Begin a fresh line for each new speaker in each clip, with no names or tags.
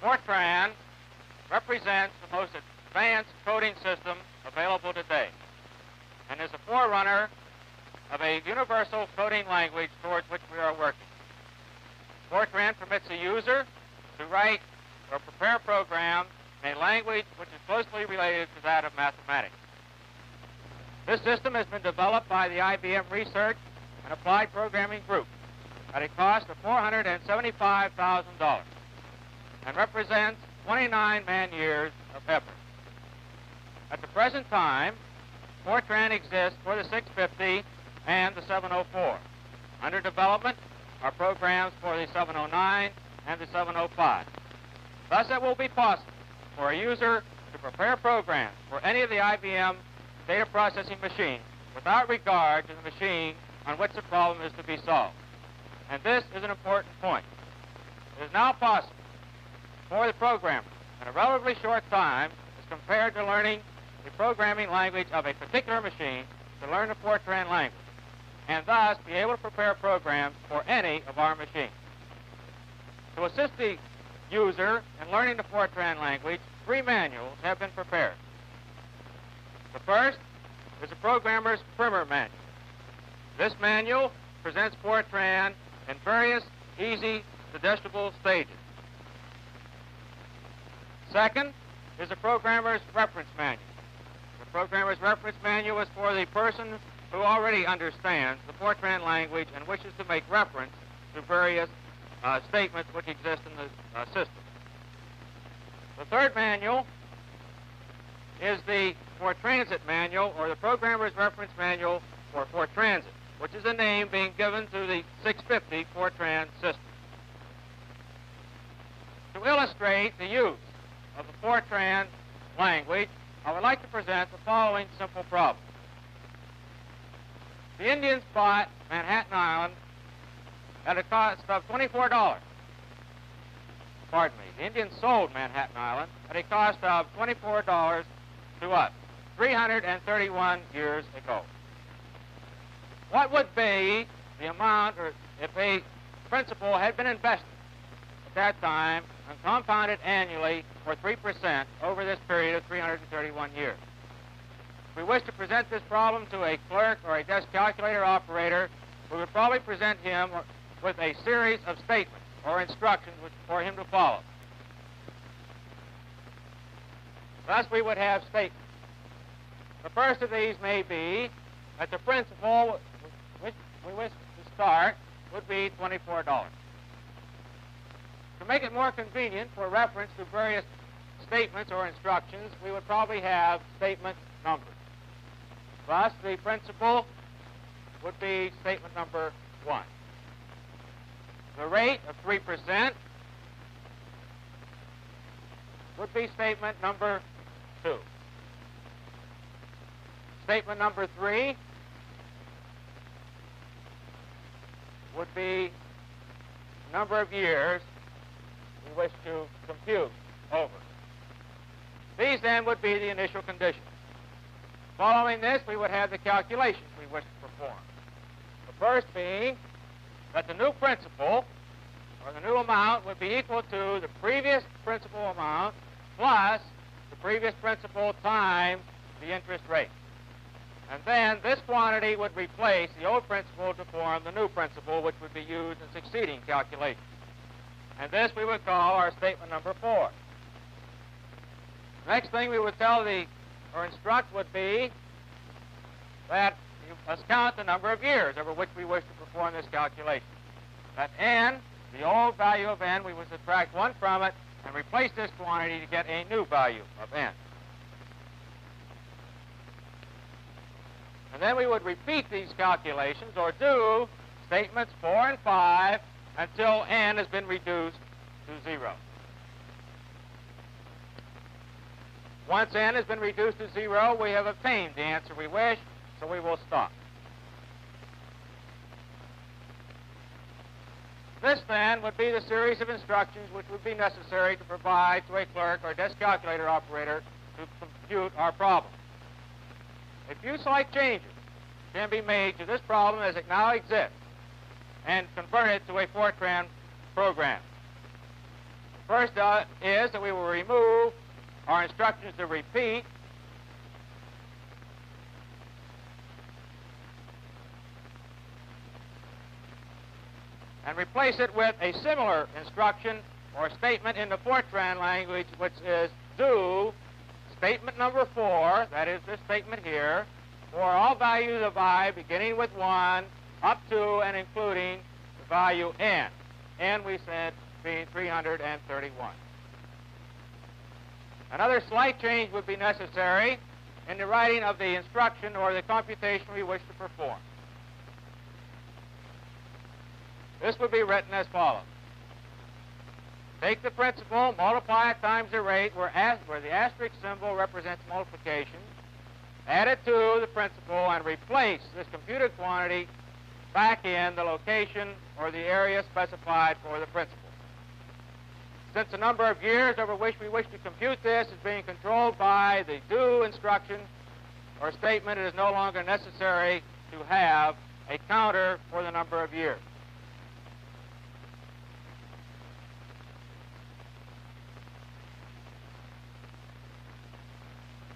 Fortran represents the most advanced coding system available today and is a forerunner of a universal coding language towards which we are working. Fortran permits the user to write or prepare programs in a language which is closely related to that of mathematics. This system has been developed by the IBM Research and Applied Programming Group at a cost of $475,000 and represents 29 man-years of effort. At the present time, Fortran exists for the 650 and the 704. Under development are programs for the 709 and the 705. Thus, it will be possible for a user to prepare programs for any of the IBM data processing machines without regard to the machine on which the problem is to be solved. And this is an important point. It is now possible for the programmer in a relatively short time, as compared to learning the programming language of a particular machine, to learn the Fortran language, and thus be able to prepare programs for any of our machines. To assist the user in learning the Fortran language, 3 manuals have been prepared. The first is the programmer's primer manual. This manual presents Fortran in various easy, digestible stages. Second is the programmer's reference manual. The programmer's reference manual is for the person who already understands the Fortran language and wishes to make reference to various statements which exist in the system. The third manual is the Fortransit manual, or the programmer's reference manual for Fortransit, which is a name being given to the 650 Fortran system. To illustrate the use of the Fortran language, I would like to present the following simple problem. The Indians bought Manhattan Island at a cost of $24. Pardon me. The Indians sold Manhattan Island at a cost of $24 to us, 331 years ago. What would be the amount, or if a principal had been invested at that time and compounded annually for 3% over this period of 331 years? If we wish to present this problem to a clerk or a desk calculator operator, we would probably present him with a series of statements or instructions for him to follow. Thus, we would have statements. The first of these may be that the principal which we wish to start would be $24. To make it more convenient for reference to various statements or instructions, we would probably have statement numbers. Thus, the principal would be statement number 1. The rate of 3% would be statement number 2. Statement number 3 would be the number of years we wish to compute over. These then would be the initial conditions. Following this, we would have the calculations we wish to perform. The first being that the new principal, or the new amount, would be equal to the previous principal amount plus the previous principal times the interest rate. And then this quantity would replace the old principal to form the new principal, which would be used in succeeding calculations. And this we would call our statement number 4. Next thing we would tell or instruct would be that you must count the number of years over which we wish to perform this calculation. That n, the old value of n, we would subtract 1 from it and replace this quantity to get a new value of n. And then we would repeat these calculations, or do statements 4 and 5, until n has been reduced to 0. Once n has been reduced to 0, we have obtained the answer we wish, so we will stop. This, then, would be the series of instructions which would be necessary to provide to a clerk or desk calculator operator to compute our problem. A few slight changes can be made to this problem as it now exists and convert it to a Fortran program. First is that we will remove our instructions to repeat. And replace it with a similar instruction or statement in the fortran language, which is do statement number 4, that is this statement here, for all values of I beginning with 1 up to and including the value n. N, we said, being 331. Another slight change would be necessary in the writing of the instruction or the computation we wish to perform. This would be written as follows. Take the principal, multiply it times the rate where the asterisk symbol represents multiplication, add it to the principal, and replace this computed quantity back in the location or the area specified for the principal. Since the number of years over which we wish to compute this is being controlled by the do instruction or statement, it is no longer necessary to have a counter for the number of years.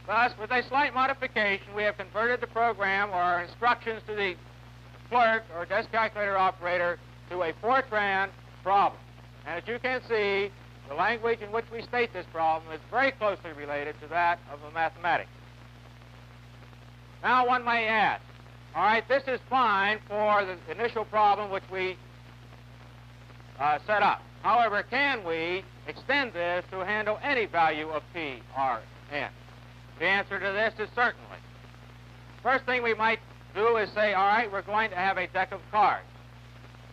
Thus, with a slight modification, we have converted the program or our instructions to the clerk or desk calculator operator to a fortran problem. And as you can see, the language in which we state this problem is very closely related to that of the mathematics. Now one may ask, all right, this is fine for the initial problem which we set up. However, can we extend this to handle any value of P, R, N? The answer to this is certainly. First thing we might do is say, all right, we're going to have a deck of cards.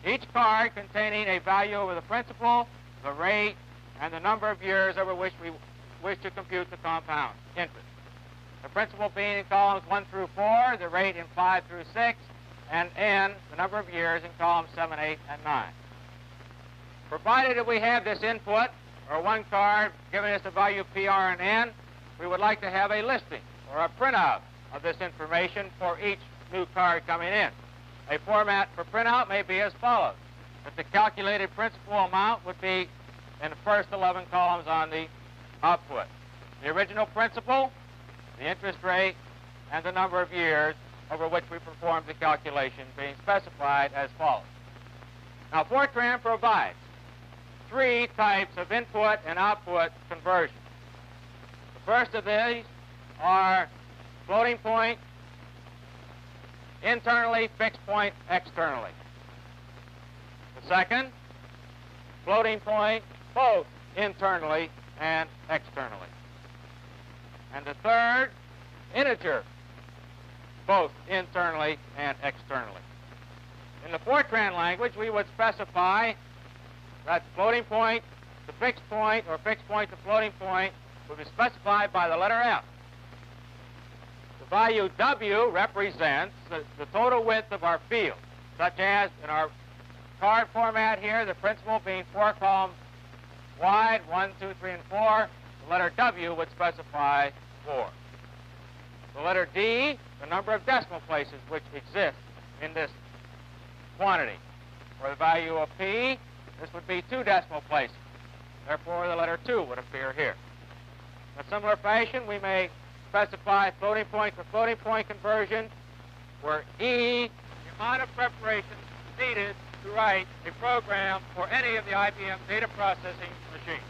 Each card containing a value over the principal, the rate, and the number of years over which we wish to compute the compound interest. The principal being in columns 1 through 4, the rate in 5 through 6, and N, the number of years, in columns 7, 8, and 9. Provided that we have this input, or one card giving us the value P, R, and N, we would like to have a listing or a printout of this information for each new card coming in. A format for printout may be as follows. That the calculated principal amount would be in the first 11 columns on the output. The original principal, the interest rate, and the number of years over which we performed the calculation being specified as follows. Now, Fortran provides 3 types of input and output conversion. The first of these are floating point internally, fixed point externally. The second, floating point both internally and externally. And the third, integer both internally and externally. In the Fortran language, we would specify that floating point to fixed point or fixed point to floating point would be specified by the letter F. The value W represents the total width of our field, such as in our card format here, the principal being 4 columns wide, 1, 2, 3, and 4, the letter W would specify 4. The letter D, the number of decimal places which exist in this quantity. For the value of P, this would be 2 decimal places. Therefore, the letter 2 would appear here. In a similar fashion, we may specify floating point to floating point conversion, where E, the amount of preparation needed to write a program for any of the IBM data processing machines.